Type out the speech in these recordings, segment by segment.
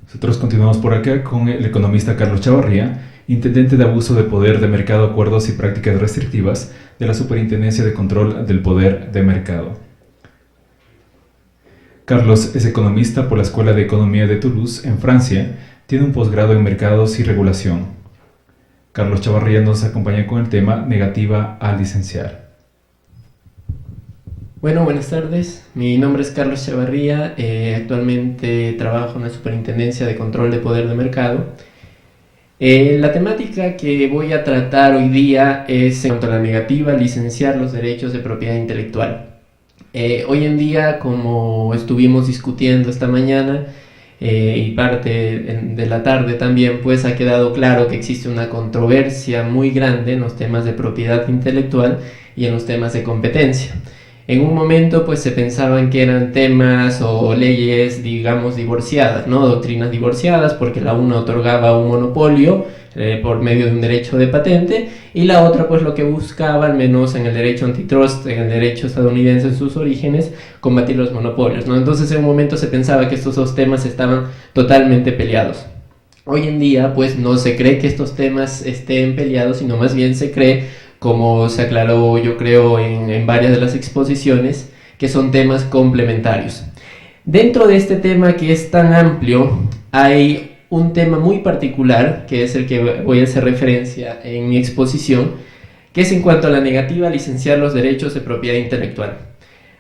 Nosotros continuamos por acá con el economista Carlos Chavarría, intendente de abuso de poder de mercado, acuerdos y prácticas restrictivas de la Superintendencia de Control del Poder de Mercado. Carlos es economista por la Escuela de Economía de Toulouse, en Francia. Tiene un posgrado en Mercados y Regulación. Carlos Chavarría nos acompaña con el tema Negativa a licenciar. Bueno, buenas tardes. Mi nombre es Carlos Chavarría. Actualmente trabajo en la Superintendencia de Control de Poder de Mercado. La temática que voy a tratar hoy día es en cuanto a la negativa a licenciar los derechos de propiedad intelectual. Hoy en día, como estuvimos discutiendo esta mañana y parte de la tarde también, pues ha quedado claro que existe una controversia muy grande en los temas de propiedad intelectual y en los temas de competencia. En un momento pues se pensaban que eran temas o leyes, digamos, divorciadas, ¿no? Doctrinas divorciadas, porque la una otorgaba un monopolio por medio de un derecho de patente, y la otra pues lo que buscaba, al menos en el derecho antitrust, en el derecho estadounidense en sus orígenes, combatir los monopolios, ¿no? Entonces en un momento se pensaba que estos dos temas estaban totalmente peleados. Hoy en día pues no se cree que estos temas estén peleados, sino más bien se cree, como se aclaró yo creo en varias de las exposiciones, que son temas complementarios. Dentro de este tema que es tan amplio, hay un tema muy particular, que es el que voy a hacer referencia en mi exposición, que es en cuanto a la negativa a licenciar los derechos de propiedad intelectual.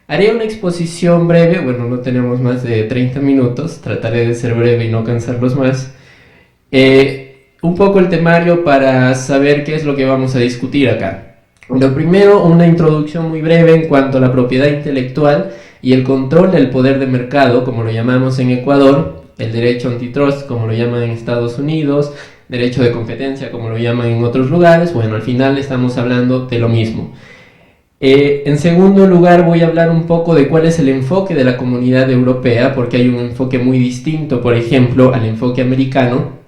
Haré una exposición breve, bueno, no tenemos más de 30 minutos, trataré de ser breve y no cansarlos más. Un poco el temario para saber qué es lo que vamos a discutir acá. Lo primero, una introducción muy breve en cuanto a la propiedad intelectual y el control del poder de mercado, como lo llamamos en Ecuador, el derecho antitrust, como lo llaman en Estados Unidos, derecho de competencia, como lo llaman en otros lugares. Bueno, al final estamos hablando de lo mismo. En segundo lugar, voy a hablar un poco de cuál es el enfoque de la Comunidad Europea, porque hay un enfoque muy distinto, por ejemplo, al enfoque americano.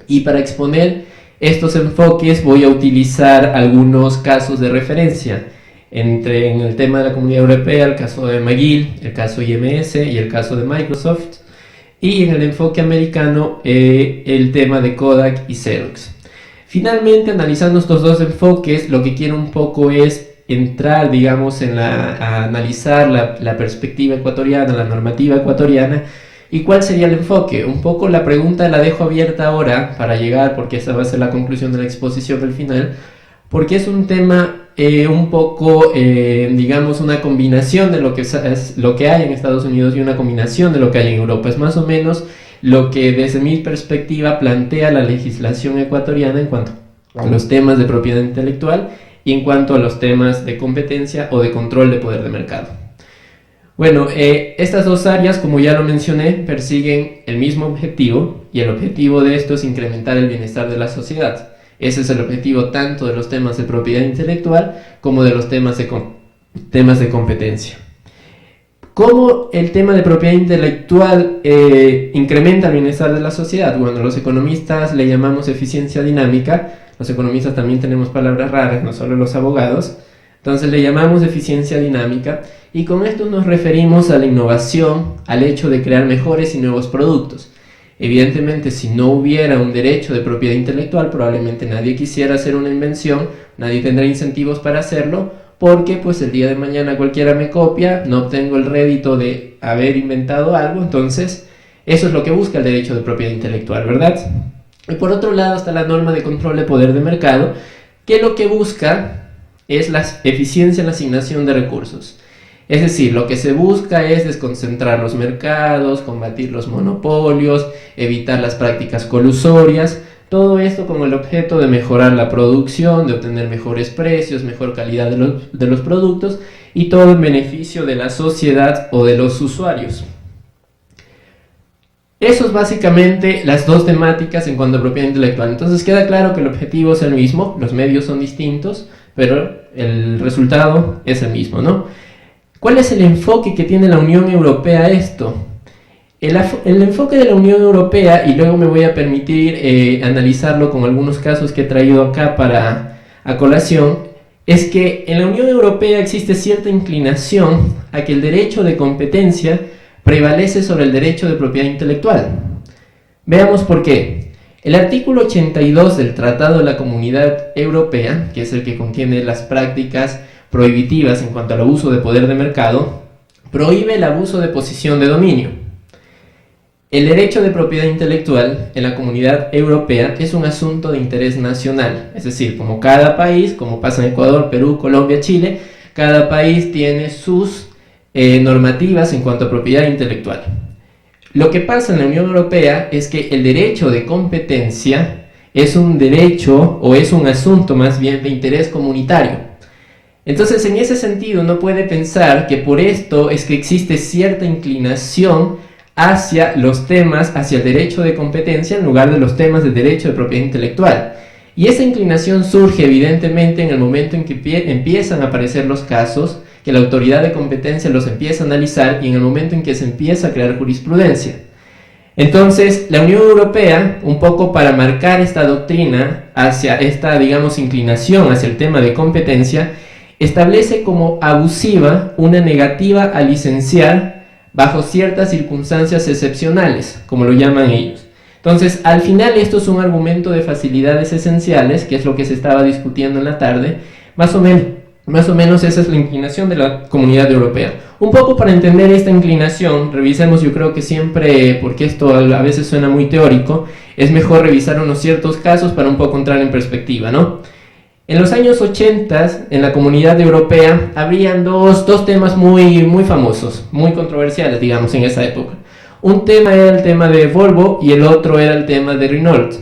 Y para exponer estos enfoques voy a utilizar algunos casos de referencia. En el tema de la Comunidad Europea, el caso de McGill, el caso IMS y el caso de Microsoft. Y en el enfoque americano, el tema de Kodak y Xerox. Finalmente, analizando estos dos enfoques, lo que quiero un poco es entrar, digamos, a analizar la perspectiva ecuatoriana, la normativa ecuatoriana. ¿Y cuál sería el enfoque? Un poco la pregunta la dejo abierta ahora para llegar, porque esa va a ser la conclusión de la exposición al final, porque es un tema un poco, digamos, una combinación de lo que hay en Estados Unidos y una combinación de lo que hay en Europa. Es más o menos lo que desde mi perspectiva plantea la legislación ecuatoriana en cuanto a los temas de propiedad intelectual y en cuanto a los temas de competencia o de control de poder de mercado. Bueno, estas dos áreas, como ya lo mencioné, persiguen el mismo objetivo, y el objetivo de esto es incrementar el bienestar de la sociedad. Ese es el objetivo tanto de los temas de propiedad intelectual como de los temas de competencia. ¿Cómo el tema de propiedad intelectual incrementa el bienestar de la sociedad? Bueno, los economistas le llamamos eficiencia dinámica. Los economistas también tenemos palabras raras, no solo los abogados. Entonces le llamamos eficiencia dinámica, y con esto nos referimos a la innovación, al hecho de crear mejores y nuevos productos. Evidentemente, si no hubiera un derecho de propiedad intelectual, probablemente nadie quisiera hacer una invención, nadie tendrá incentivos para hacerlo, porque pues el día de mañana cualquiera me copia, no obtengo el rédito de haber inventado algo. Entonces eso es lo que busca el derecho de propiedad intelectual, ¿verdad? Y por otro lado está la norma de control de poder de mercado, que lo que busca es la eficiencia en la asignación de recursos. Es decir, lo que se busca es desconcentrar los mercados, combatir los monopolios, evitar las prácticas colusorias, todo esto con el objeto de mejorar la producción, de obtener mejores precios, mejor calidad de los productos, y todo en beneficio de la sociedad o de los usuarios. Eso es básicamente las dos temáticas en cuanto a propiedad intelectual. Entonces queda claro que el objetivo es el mismo, los medios son distintos, pero el resultado es el mismo, ¿no? ¿Cuál es el enfoque que tiene la Unión Europea a esto? El enfoque de la Unión Europea, y luego me voy a permitir analizarlo con algunos casos que he traído acá a colación, es que en la Unión Europea existe cierta inclinación a que el derecho de competencia prevalece sobre el derecho de propiedad intelectual. Veamos por qué. El artículo 82 del Tratado de la Comunidad Europea, que es el que contiene las prácticas prohibitivas en cuanto al abuso de poder de mercado, prohíbe el abuso de posición de dominio. El derecho de propiedad intelectual en la Comunidad Europea es un asunto de interés nacional, es decir, como cada país, como pasa en Ecuador, Perú, Colombia, Chile, cada país tiene sus normativas en cuanto a propiedad intelectual. Lo que pasa en la Unión Europea es que el derecho de competencia es un derecho o es un asunto más bien de interés comunitario. Entonces, en ese sentido, uno puede pensar que por esto es que existe cierta inclinación hacia los temas, hacia el derecho de competencia en lugar de los temas del derecho de propiedad intelectual. Y esa inclinación surge evidentemente en el momento en que empiezan a aparecer los casos, que la autoridad de competencia los empieza a analizar y en el momento en que se empieza a crear jurisprudencia. Entonces, la Unión Europea, un poco para marcar esta doctrina hacia esta, digamos, inclinación hacia el tema de competencia, establece como abusiva una negativa a licenciar bajo ciertas circunstancias excepcionales, como lo llaman ellos. Entonces, al final esto es un argumento de facilidades esenciales, que es lo que se estaba discutiendo en la tarde, más o menos esa es la inclinación de la Comunidad Europea. Un poco para entender esta inclinación, revisemos, yo creo que siempre, porque esto a veces suena muy teórico, es mejor revisar unos ciertos casos para un poco entrar en perspectiva, ¿no? En los años 80, en la Comunidad Europea, habrían dos temas muy famosos, muy controversiales, digamos, en esa época. Un tema era el tema de Volvo y el otro era el tema de Renault.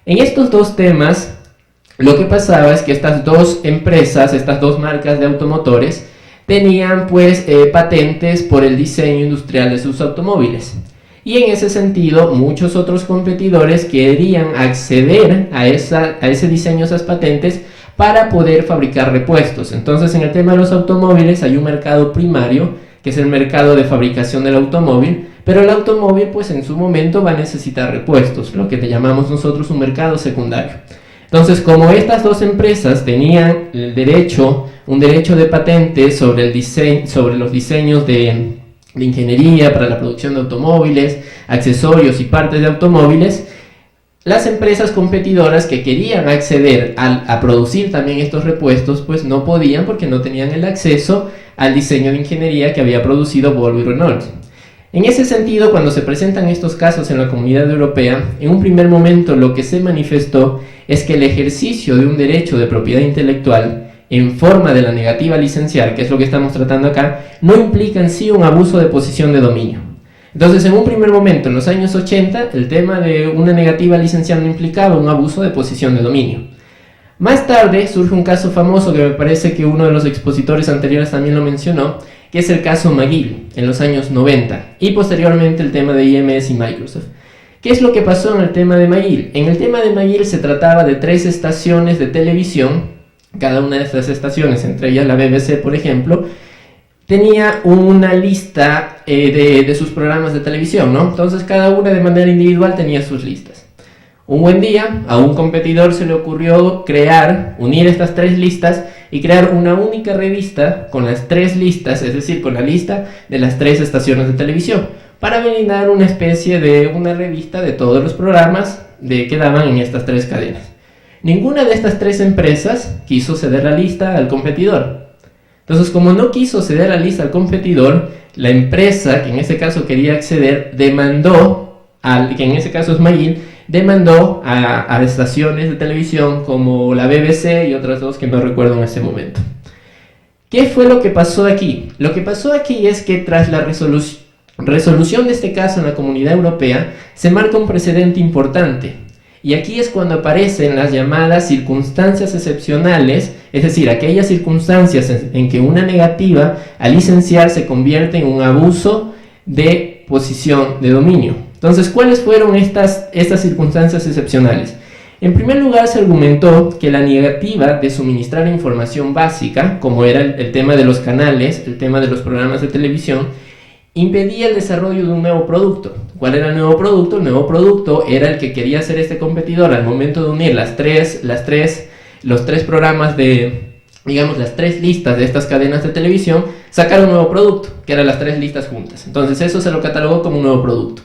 En estos dos temas, lo que pasaba es que estas dos empresas, estas dos marcas de automotores, tenían pues patentes por el diseño industrial de sus automóviles. Y en ese sentido, muchos otros competidores querían acceder a ese diseño, esas patentes, para poder fabricar repuestos. Entonces, en el tema de los automóviles hay un mercado primario, que es el mercado de fabricación del automóvil, pero el automóvil, pues en su momento va a necesitar repuestos, lo que le llamamos nosotros un mercado secundario. Entonces, como estas dos empresas tenían un derecho de patente sobre los diseños de ingeniería para la producción de automóviles, accesorios y partes de automóviles, las empresas competidoras que querían acceder a producir también estos repuestos, pues no podían porque no tenían el acceso al diseño de ingeniería que había producido Volvo y Renault. En ese sentido, cuando se presentan estos casos en la Comunidad Europea, en un primer momento lo que se manifestó es que el ejercicio de un derecho de propiedad intelectual en forma de la negativa a licenciar, que es lo que estamos tratando acá, no implica en sí un abuso de posición de dominio. Entonces, en un primer momento, en los años 80, el tema de una negativa a licenciar no implicaba un abuso de posición de dominio. Más tarde surge un caso famoso que me parece que uno de los expositores anteriores también lo mencionó, que es el caso McGill, en los años 90, y posteriormente el tema de IMS y Microsoft. ¿Qué es lo que pasó en el tema de McGill? En el tema de McGill se trataba de 3 estaciones de televisión, cada una de estas estaciones, entre ellas la BBC, por ejemplo, tenía una lista de sus programas de televisión, ¿no? Entonces cada una de manera individual tenía sus listas. Un buen día, a un competidor se le ocurrió unir estas 3 listas y crear una única revista con las 3 listas, es decir, con la lista de las 3 estaciones de televisión, para brindar una especie de una revista de todos los programas que daban en estas 3 cadenas. Ninguna de estas 3 empresas quiso ceder la lista al competidor. Entonces, como no quiso ceder la lista al competidor, la empresa que en ese caso quería acceder demandó, que en ese caso es McGill, demandó a estaciones de televisión como la BBC y otras 2 que no recuerdo en ese momento. ¿Qué fue lo que pasó aquí? Lo que pasó aquí es que tras la resolución de este caso en la Comunidad Europea, se marca un precedente importante. Y aquí es cuando aparecen las llamadas circunstancias excepcionales, es decir, aquellas circunstancias en que una negativa a licenciar se convierte en un abuso de posición de dominio. Entonces, ¿cuáles fueron estas circunstancias excepcionales? En primer lugar, se argumentó que la negativa de suministrar información básica, como era el tema de los canales, el tema de los programas de televisión, impedía el desarrollo de un nuevo producto. ¿Cuál era el nuevo producto? El nuevo producto era el que quería hacer este competidor al momento de unir los 3 programas digamos, las 3 listas de estas cadenas de televisión, sacar un nuevo producto, que eran las 3 listas juntas. Entonces, eso se lo catalogó como un nuevo producto.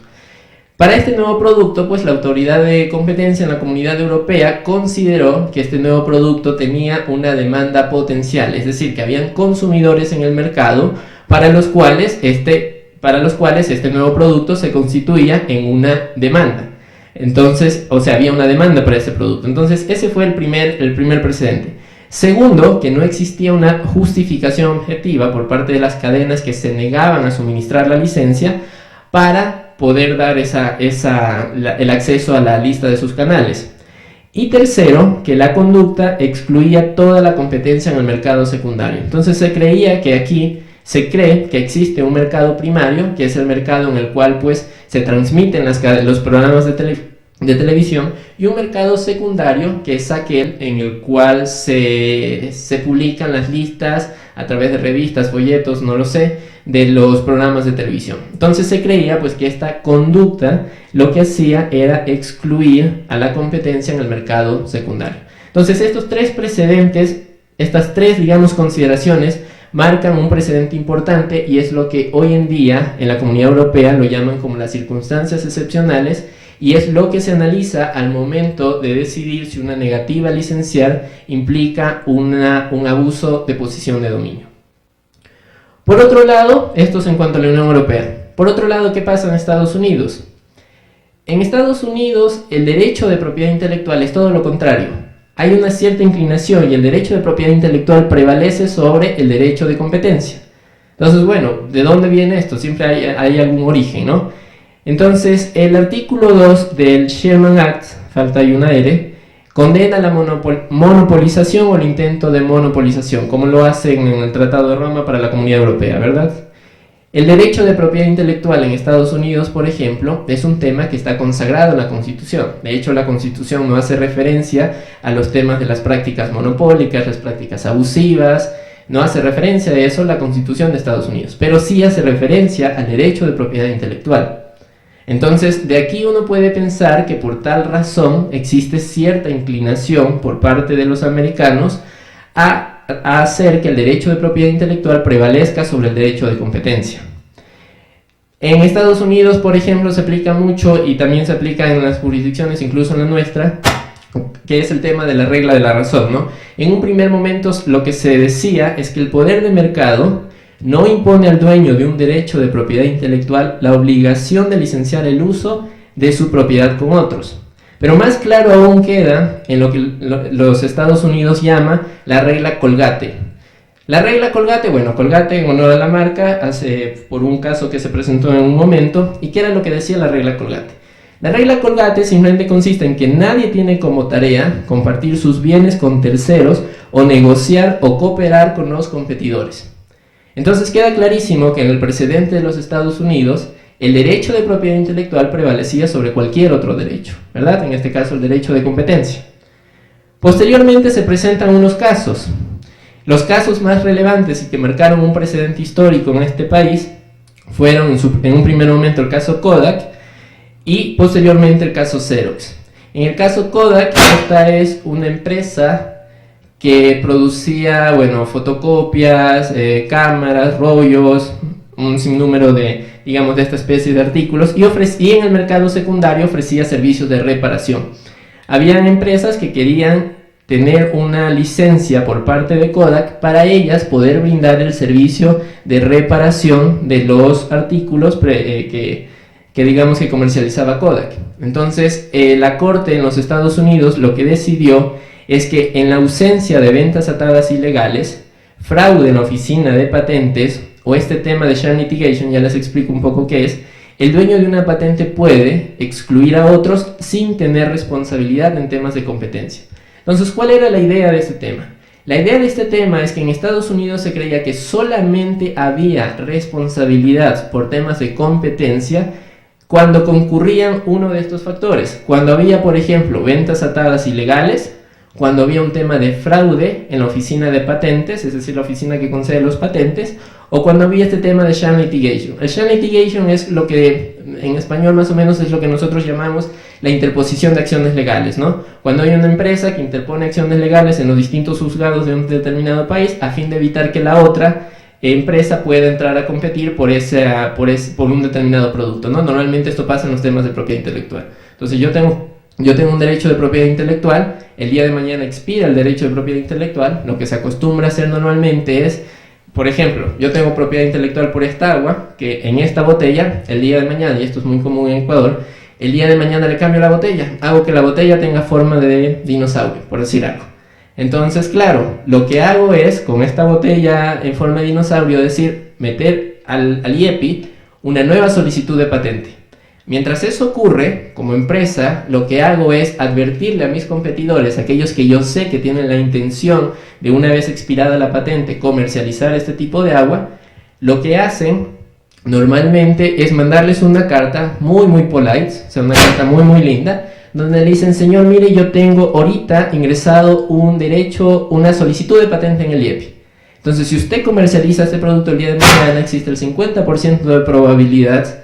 Para este nuevo producto, pues la autoridad de competencia en la Comunidad Europea consideró que este nuevo producto tenía una demanda potencial, es decir, que habían consumidores en el mercado para los cuales este nuevo producto se constituía en una demanda. Entonces, o sea, había una demanda para ese producto. Entonces, ese fue el primer precedente. Segundo, que no existía una justificación objetiva por parte de las cadenas que se negaban a suministrar la licencia para poder dar el acceso a la lista de sus canales. Y tercero, que la conducta excluía toda la competencia en el mercado secundario. Entonces se cree que existe un mercado primario, que es el mercado en el cual pues se transmiten los programas de televisión, y un mercado secundario, que es aquel en el cual se publican las listas a través de revistas, folletos, no lo sé, de los programas de televisión. Entonces se creía pues que esta conducta lo que hacía era excluir a la competencia en el mercado secundario. Entonces estos tres precedentes, estas tres, digamos, consideraciones, marcan un precedente importante, y es lo que hoy en día en la Comunidad Europea lo llaman como las circunstancias excepcionales, y es lo que se analiza al momento de decidir si una negativa a licenciar implica un abuso de posición de dominio. Por otro lado, esto es en cuanto a la Unión Europea. Por otro lado, ¿qué pasa en Estados Unidos? En Estados Unidos, el derecho de propiedad intelectual es todo lo contrario. Hay una cierta inclinación y el derecho de propiedad intelectual prevalece sobre el derecho de competencia. Entonces, bueno, ¿de dónde viene esto? Siempre hay algún origen, ¿no? Entonces, el artículo 2 del Sherman Act, falta ahí una R, condena la monopolización o el intento de monopolización, como lo hacen en el Tratado de Roma para la Comunidad Europea, ¿verdad? El derecho de propiedad intelectual en Estados Unidos, por ejemplo, es un tema que está consagrado en la Constitución. De hecho, la Constitución no hace referencia a los temas de las prácticas monopólicas, las prácticas abusivas, no hace referencia a eso la Constitución de Estados Unidos, pero sí hace referencia al derecho de propiedad intelectual. Entonces, de aquí uno puede pensar que por tal razón existe cierta inclinación por parte de los americanos a hacer que el derecho de propiedad intelectual prevalezca sobre el derecho de competencia. En Estados Unidos, por ejemplo, se aplica mucho, y también se aplica en las jurisdicciones, incluso en la nuestra, que es el tema de la regla de la razón, ¿no? En un primer momento lo que se decía es que el poder de mercado no impone al dueño de un derecho de propiedad intelectual la obligación de licenciar el uso de su propiedad con otros. Pero más claro aún queda en lo que los Estados Unidos llama la regla Colgate. La regla Colgate, bueno, Colgate en honor a la marca, por un caso que se presentó en un momento. ¿Y qué era lo que decía la regla Colgate? La regla Colgate simplemente consiste en que nadie tiene como tarea compartir sus bienes con terceros o negociar o cooperar con los competidores. Entonces queda clarísimo que en el precedente de los Estados Unidos el derecho de propiedad intelectual prevalecía sobre cualquier otro derecho, ¿verdad? En este caso el derecho de competencia. Posteriormente se presentan unos casos. Los casos más relevantes y que marcaron un precedente histórico en este país fueron en un primer momento el caso Kodak y posteriormente el caso Xerox. En el caso Kodak, esta es una empresa que producía, bueno, fotocopias, cámaras, rollos, un sinnúmero de esta especie de artículos, y en el mercado secundario ofrecía servicios de reparación. Habían empresas que querían tener una licencia por parte de Kodak para ellas poder brindar el servicio de reparación de los artículos que comercializaba Kodak. Entonces, la corte en los Estados Unidos lo que decidió es que en la ausencia de ventas atadas ilegales, fraude en la oficina de patentes o este tema de sham litigation, ya les explico un poco qué es, el dueño de una patente puede excluir a otros sin tener responsabilidad en temas de competencia. Entonces, ¿cuál era la idea de este tema? La idea de este tema es que en Estados Unidos se creía que solamente había responsabilidad por temas de competencia cuando concurrían uno de estos factores. Cuando había, por ejemplo, ventas atadas ilegales, cuando había un tema de fraude en la oficina de patentes, es decir, la oficina que concede los patentes, o cuando había este tema de sham litigation. El sham litigation es lo que en español más o menos es lo que nosotros llamamos la interposición de acciones legales, ¿no? Cuando hay una empresa que interpone acciones legales en los distintos juzgados de un determinado país a fin de evitar que la otra empresa pueda entrar a competir por un determinado producto, ¿no? Normalmente esto pasa en los temas de propiedad intelectual. Entonces yo tengo un derecho de propiedad intelectual, el día de mañana expira el derecho de propiedad intelectual, lo que se acostumbra a hacer normalmente es, por ejemplo, yo tengo propiedad intelectual por esta agua, que en esta botella, el día de mañana, y esto es muy común en Ecuador, el día de mañana le cambio la botella, hago que la botella tenga forma de dinosaurio, por decir algo. Entonces, claro, lo que hago es, con esta botella en forma de dinosaurio, meter al IEPI una nueva solicitud de patente. Mientras eso ocurre, como empresa, lo que hago es advertirle a mis competidores, aquellos que yo sé que tienen la intención de, una vez expirada la patente, comercializar este tipo de agua, lo que hacen normalmente es mandarles una carta muy polite, o sea, una carta muy linda, donde le dicen: señor, mire, yo tengo ahorita ingresado una solicitud de patente en el IEPI. Entonces, si usted comercializa este producto el día de mañana, existe el 50% de probabilidad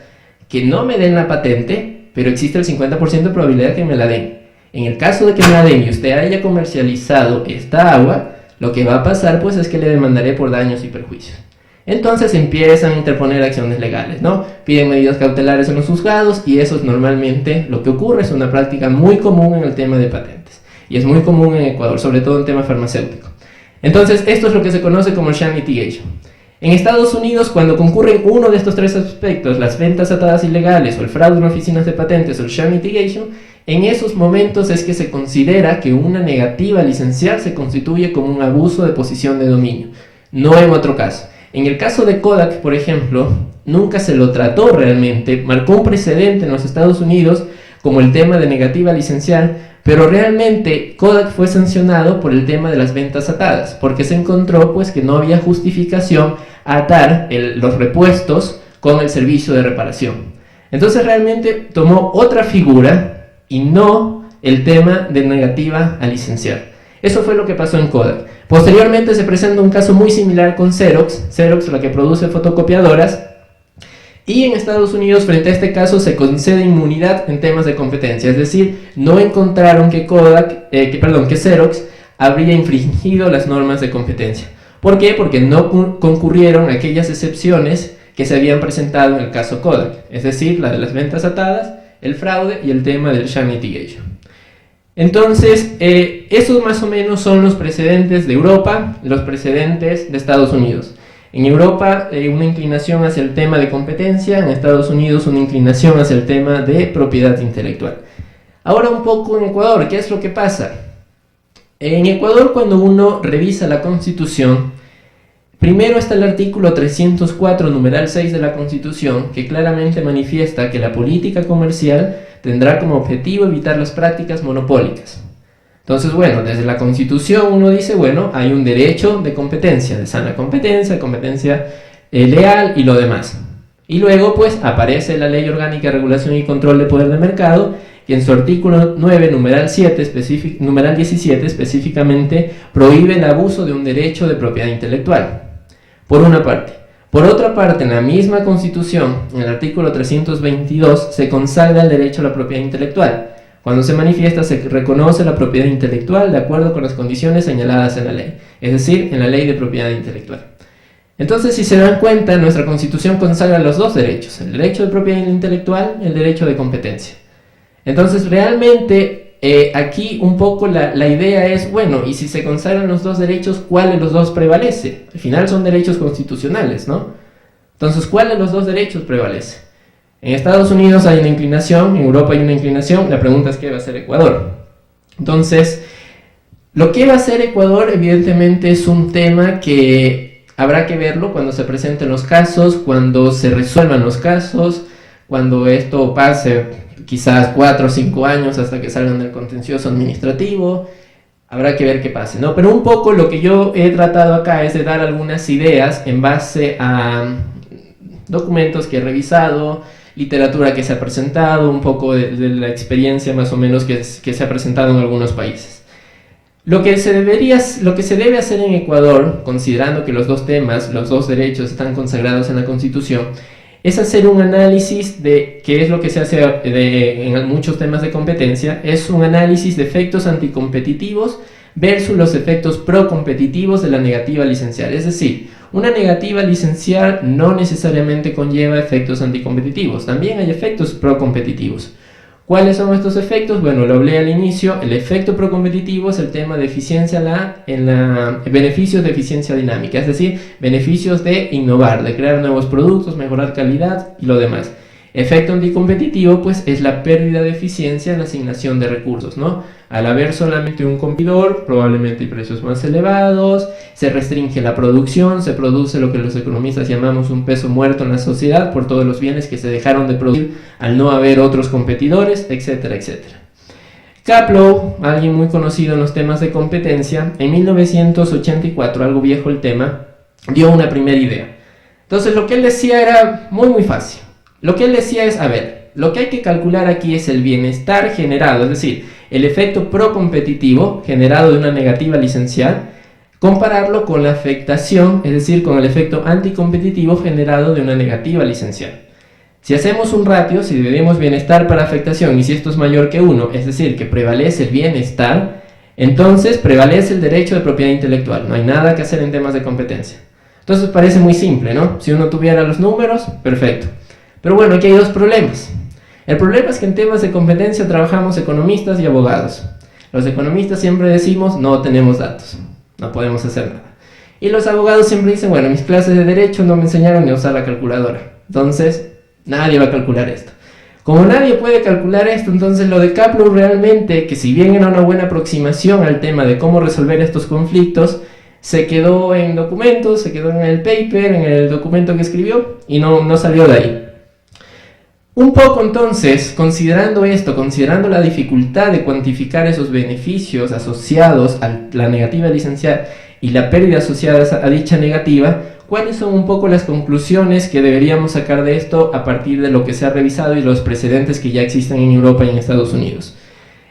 que no me den la patente, pero existe el 50% de probabilidad que me la den. En el caso de que me la den y usted haya comercializado esta agua, lo que va a pasar pues es que le demandaré por daños y perjuicios. Entonces empiezan a interponer acciones legales, ¿no? Piden medidas cautelares en los juzgados, y eso es normalmente lo que ocurre. Es una práctica muy común en el tema de patentes, y es muy común en Ecuador, sobre todo en tema farmacéutico. Entonces, esto es lo que se conoce como sham litigation. En Estados Unidos, cuando concurren uno de estos tres aspectos, las ventas atadas ilegales, o el fraude en oficinas de patentes, o el sham litigation, en esos momentos es que se considera que una negativa a licenciar se constituye como un abuso de posición de dominio, no en otro caso. En el caso de Kodak, por ejemplo, nunca se lo trató realmente, marcó un precedente en los Estados Unidos como el tema de negativa a licenciar, pero realmente Kodak fue sancionado por el tema de las ventas atadas, porque se encontró pues que no había justificación a atar los repuestos con el servicio de reparación. Entonces realmente tomó otra figura y no el tema de negativa a licenciar. Eso fue lo que pasó en Kodak. Posteriormente se presenta un caso muy similar con Xerox, la que produce fotocopiadoras, y en Estados Unidos, frente a este caso, se concede inmunidad en temas de competencia, es decir, no encontraron que Xerox habría infringido las normas de competencia. ¿Por qué? Porque no concurrieron aquellas excepciones que se habían presentado en el caso Kodak, es decir, la de las ventas atadas, el fraude y el tema del sham litigation. Entonces, esos más o menos son los precedentes de Europa, los precedentes de Estados Unidos. En Europa, una inclinación hacia el tema de competencia; en Estados Unidos, una inclinación hacia el tema de propiedad intelectual. Ahora un poco en Ecuador, ¿qué es lo que pasa? En Ecuador, cuando uno revisa la Constitución, primero está el artículo 304, numeral 6 de la Constitución, que claramente manifiesta que la política comercial tendrá como objetivo evitar las prácticas monopólicas. Entonces, bueno, desde la Constitución uno dice, bueno, hay un derecho de competencia, de sana competencia, competencia leal y lo demás. Y luego, pues, aparece la Ley Orgánica de Regulación y Control de Poder de Mercado, que en su artículo 9, numeral 17, específicamente prohíbe el abuso de un derecho de propiedad intelectual, por una parte. Por otra parte, en la misma Constitución, en el artículo 322, se consagra el derecho a la propiedad intelectual. Cuando se manifiesta, se reconoce la propiedad intelectual de acuerdo con las condiciones señaladas en la ley, es decir, en la ley de propiedad intelectual. Entonces, si se dan cuenta, nuestra Constitución consagra los dos derechos, el derecho de propiedad intelectual y el derecho de competencia. Entonces, realmente, aquí un poco la idea es, bueno, y si se consagran los dos derechos, ¿cuál de los dos prevalece? Al final son derechos constitucionales, ¿no? Entonces, ¿cuál de los dos derechos prevalece? En Estados Unidos hay una inclinación, en Europa hay una inclinación, la pregunta es ¿qué va a hacer Ecuador? Entonces, lo que va a hacer Ecuador evidentemente es un tema que habrá que verlo cuando se presenten los casos, cuando se resuelvan los casos, cuando esto pase quizás 4 o 5 años hasta que salgan del contencioso administrativo, habrá que ver qué pase, ¿no? Pero un poco lo que yo he tratado acá es de dar algunas ideas en base a documentos que he revisado, literatura que se ha presentado, un poco de la experiencia más o menos que se ha presentado en algunos países. Lo que se debe hacer en Ecuador, considerando que los dos temas, los dos derechos están consagrados en la Constitución, es hacer un análisis de qué es lo que se hace en muchos temas de competencia, es un análisis de efectos anticompetitivos versus los efectos procompetitivos de la negativa a licenciar, es decir, Una negativa licencial no necesariamente conlleva efectos anticompetitivos, también hay efectos procompetitivos. ¿Cuáles son estos efectos? Bueno, lo hablé al inicio. El efecto procompetitivo es el tema de eficiencia beneficios de eficiencia dinámica, es decir, beneficios de innovar, de crear nuevos productos, mejorar calidad y lo demás. Efecto anticompetitivo, pues, es la pérdida de eficiencia en la asignación de recursos, ¿no? Al haber solamente un competidor, probablemente hay precios más elevados, se restringe la producción, se produce lo que los economistas llamamos un peso muerto en la sociedad por todos los bienes que se dejaron de producir al no haber otros competidores, etcétera, etcétera. Kaplow, alguien muy conocido en los temas de competencia, en 1984, algo viejo el tema, dio una primera idea. Entonces lo que él decía era muy fácil. Lo que él decía es, a ver, lo que hay que calcular aquí es el bienestar generado, es decir, el efecto procompetitivo generado de una negativa licencial, compararlo con la afectación, es decir, con el efecto anticompetitivo generado de una negativa licencial. Si hacemos un ratio, si dividimos bienestar para afectación y si esto es mayor que 1, es decir, que prevalece el bienestar, entonces prevalece el derecho de propiedad intelectual. No hay nada que hacer en temas de competencia. Entonces parece muy simple, ¿no? Si uno tuviera los números, perfecto. Pero bueno, aquí hay dos problemas. El problema es que en temas de competencia trabajamos economistas y abogados. Los economistas siempre decimos, no tenemos datos, no podemos hacer nada. Y los abogados siempre dicen, bueno, mis clases de derecho no me enseñaron ni a usar la calculadora. Entonces, nadie va a calcular esto. Como nadie puede calcular esto, entonces lo de Kaplow realmente, que si bien era una buena aproximación al tema de cómo resolver estos conflictos, se quedó en documentos, se quedó en el paper, en el documento que escribió, y no salió de ahí. Un poco entonces, considerando esto, considerando la dificultad de cuantificar esos beneficios asociados a la negativa licencial y la pérdida asociada a dicha negativa, ¿cuáles son un poco las conclusiones que deberíamos sacar de esto a partir de lo que se ha revisado y los precedentes que ya existen en Europa y en Estados Unidos?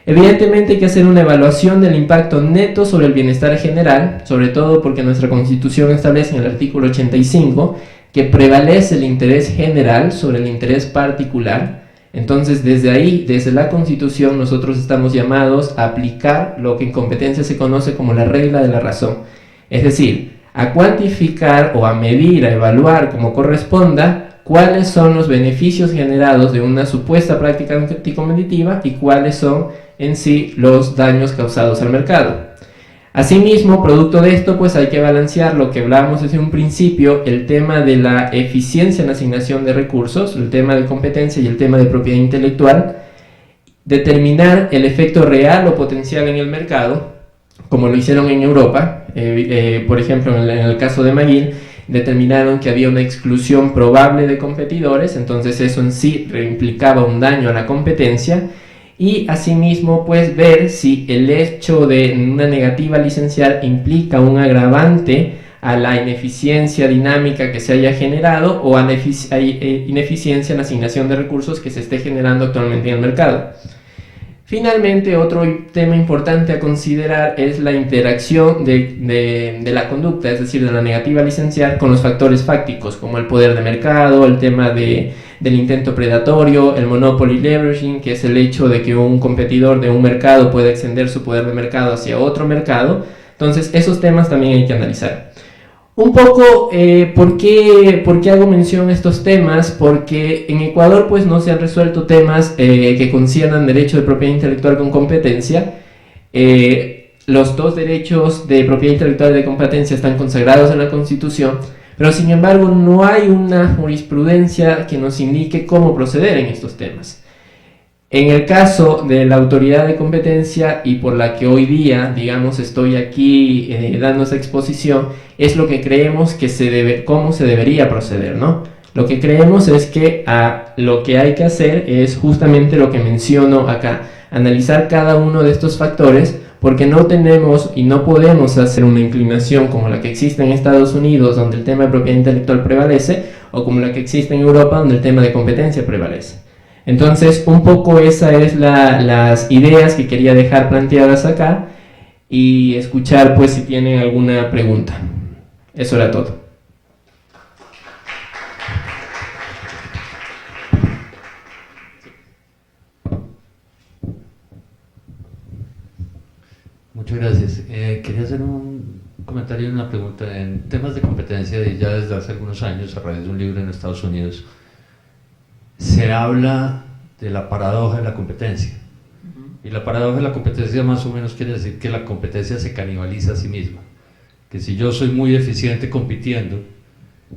Evidentemente hay que hacer una evaluación del impacto neto sobre el bienestar general, sobre todo porque nuestra Constitución establece en el artículo 85 que prevalece el interés general sobre el interés particular. Entonces, desde ahí, desde la Constitución, nosotros estamos llamados a aplicar lo que en competencia se conoce como la regla de la razón. Es decir, a cuantificar o a medir, a evaluar como corresponda cuáles son los beneficios generados de una supuesta práctica anticompetitiva y cuáles son en sí los daños causados al mercado. Asimismo, producto de esto, pues hay que balancear lo que hablábamos desde un principio, el tema de la eficiencia en la asignación de recursos, el tema de competencia y el tema de propiedad intelectual, determinar el efecto real o potencial en el mercado, como lo hicieron en Europa. Por ejemplo, en el caso de McGill, determinaron que había una exclusión probable de competidores, entonces eso en sí implicaba un daño a la competencia. Y asimismo, pues ver si el hecho de una negativa licencial implica un agravante a la ineficiencia dinámica que se haya generado o a la ineficiencia en la asignación de recursos que se esté generando actualmente en el mercado. Finalmente, otro tema importante a considerar es la interacción de la conducta, es decir, de la negativa licencial con los factores fácticos, como el poder de mercado, el tema del intento predatorio, el monopoly leveraging, que es el hecho de que un competidor de un mercado puede extender su poder de mercado hacia otro mercado. Entonces, esos temas también hay que analizar. Un poco, ¿por qué hago mención a estos temas? Porque en Ecuador pues no se han resuelto temas que conciernan derecho de propiedad intelectual con competencia. Los dos derechos de propiedad intelectual y de competencia están consagrados en la Constitución, pero sin embargo no hay una jurisprudencia que nos indique cómo proceder en estos temas. En el caso de la autoridad de competencia y por la que hoy día, digamos, estoy aquí dando esta exposición, es lo que creemos que cómo se debería proceder, ¿no? Lo que creemos es que lo que hay que hacer es justamente lo que menciono acá, analizar cada uno de estos factores, porque no tenemos y no podemos hacer una inclinación como la que existe en Estados Unidos, donde el tema de propiedad intelectual prevalece, o como la que existe en Europa, donde el tema de competencia prevalece. Entonces, un poco esas es las ideas que quería dejar planteadas acá y escuchar pues si tienen alguna pregunta. Eso era todo. Muchas gracias. Quería hacer comentario y una pregunta. En temas de competencia, y ya desde hace algunos años, a raíz de un libro en Estados Unidos, se habla de la paradoja de la competencia. Y la paradoja de la competencia más o menos quiere decir que la competencia se canibaliza a sí misma. Que si yo soy muy eficiente compitiendo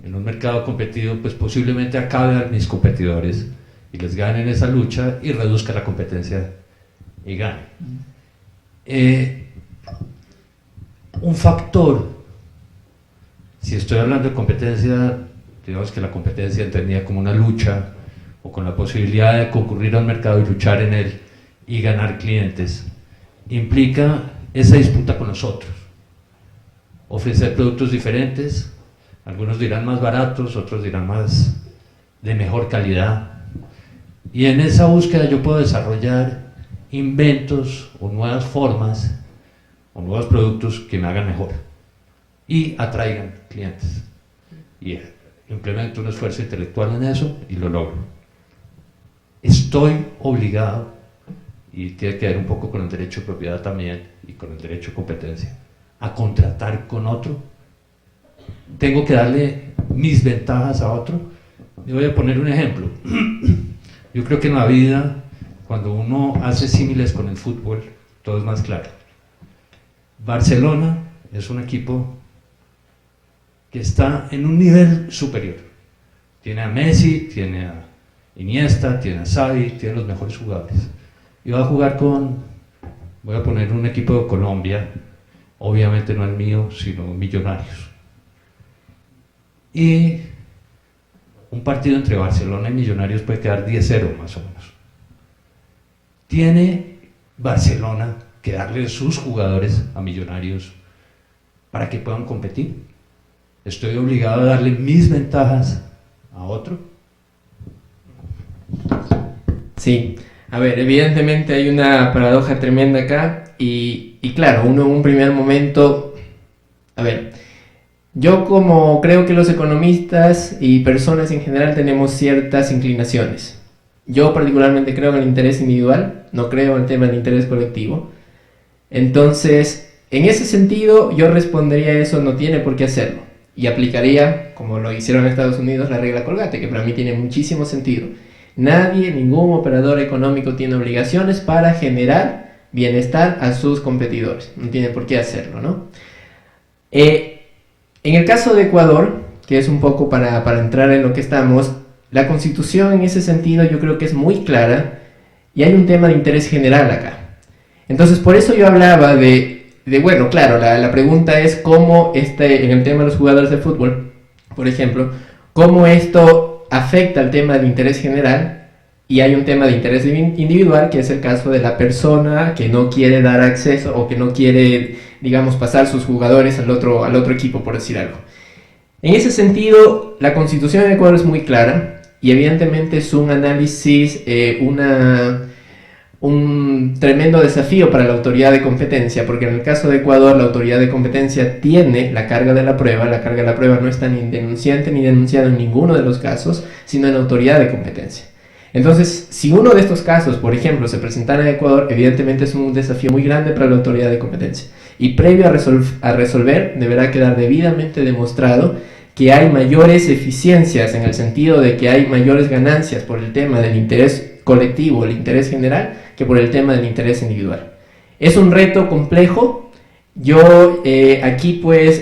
en un mercado competido, pues posiblemente acabe a mis competidores y les gane en esa lucha y reduzca la competencia y gane. Un factor, si estoy hablando de competencia, digamos que la competencia entendida como una lucha o con la posibilidad de concurrir al mercado y luchar en él y ganar clientes, implica esa disputa con nosotros, ofrecer productos diferentes, algunos dirán más baratos, otros dirán más de mejor calidad, y en esa búsqueda yo puedo desarrollar inventos o nuevas formas o nuevos productos que me hagan mejor y atraigan clientes, y implemento un esfuerzo intelectual en eso y lo logro. Estoy obligado, y tiene que ver un poco con el derecho de propiedad también y con el derecho de competencia, a contratar con otro. Tengo que darle mis ventajas a otro. Y voy a poner un ejemplo. Yo creo que en la vida, cuando uno hace símiles con el fútbol, todo es más claro. Barcelona es un equipo que está en un nivel superior. Tiene a Messi, tiene a Iniesta, tiene a Xavi, tiene los mejores jugadores. Y va a jugar voy a poner un equipo de Colombia, obviamente no el mío, sino Millonarios. Y un partido entre Barcelona y Millonarios puede quedar 10-0 más o menos. Tiene Barcelona que darle sus jugadores a Millonarios para que puedan competir. Estoy obligado a darle mis ventajas a otro. Sí, a ver, evidentemente hay una paradoja tremenda acá y claro, uno en un primer momento, a ver, yo como creo que los economistas y personas en general tenemos ciertas inclinaciones. Yo particularmente creo en el interés individual, no creo en el tema del interés colectivo. Entonces, en ese sentido, yo respondería a eso, no tiene por qué hacerlo. Y aplicaría, como lo hicieron en Estados Unidos, la regla Colgate, que para mí tiene muchísimo sentido. Nadie, ningún operador económico tiene obligaciones para generar bienestar a sus competidores. No tiene por qué hacerlo, ¿no? En el caso de Ecuador, que es un poco para entrar en lo que estamos, la Constitución en ese sentido yo creo que es muy clara y hay un tema de interés general acá. Entonces, por eso yo hablaba bueno, claro, la pregunta es cómo en el tema de los jugadores de fútbol, por ejemplo, cómo esto afecta al tema del interés general y hay un tema de interés individual, que es el caso de la persona que no quiere dar acceso o que no quiere, digamos, pasar sus jugadores al otro equipo, por decir algo. En ese sentido, la Constitución de Ecuador es muy clara y evidentemente es un análisis, un tremendo desafío para la autoridad de competencia, porque en el caso de Ecuador la autoridad de competencia tiene la carga de la prueba no está ni en denunciante ni denunciado en ninguno de los casos, sino en la autoridad de competencia. Entonces, si uno de estos casos, por ejemplo, se presentara en Ecuador, evidentemente es un desafío muy grande para la autoridad de competencia. Y previo a resolver, deberá quedar debidamente demostrado que hay mayores eficiencias en el sentido de que hay mayores ganancias por el tema del interés colectivo, el interés general, que por el tema del interés individual. Es un reto complejo. Yo aquí pues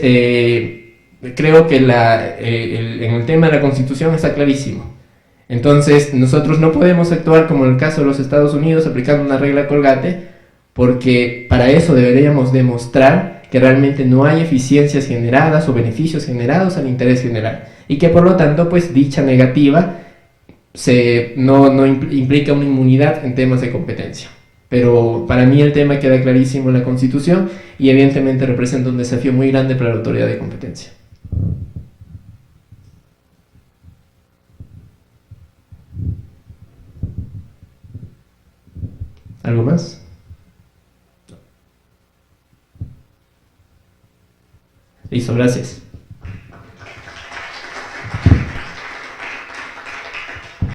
creo que en el tema de la Constitución está clarísimo. Entonces nosotros no podemos actuar como en el caso de los Estados Unidos aplicando una regla Colgate, porque para eso deberíamos demostrar que realmente no hay eficiencias generadas o beneficios generados al interés general y que por lo tanto pues dicha negativa no implica una inmunidad en temas de competencia. Pero para mí el tema queda clarísimo en la Constitución y evidentemente representa un desafío muy grande para la autoridad de competencia. ¿Algo más? Listo, gracias.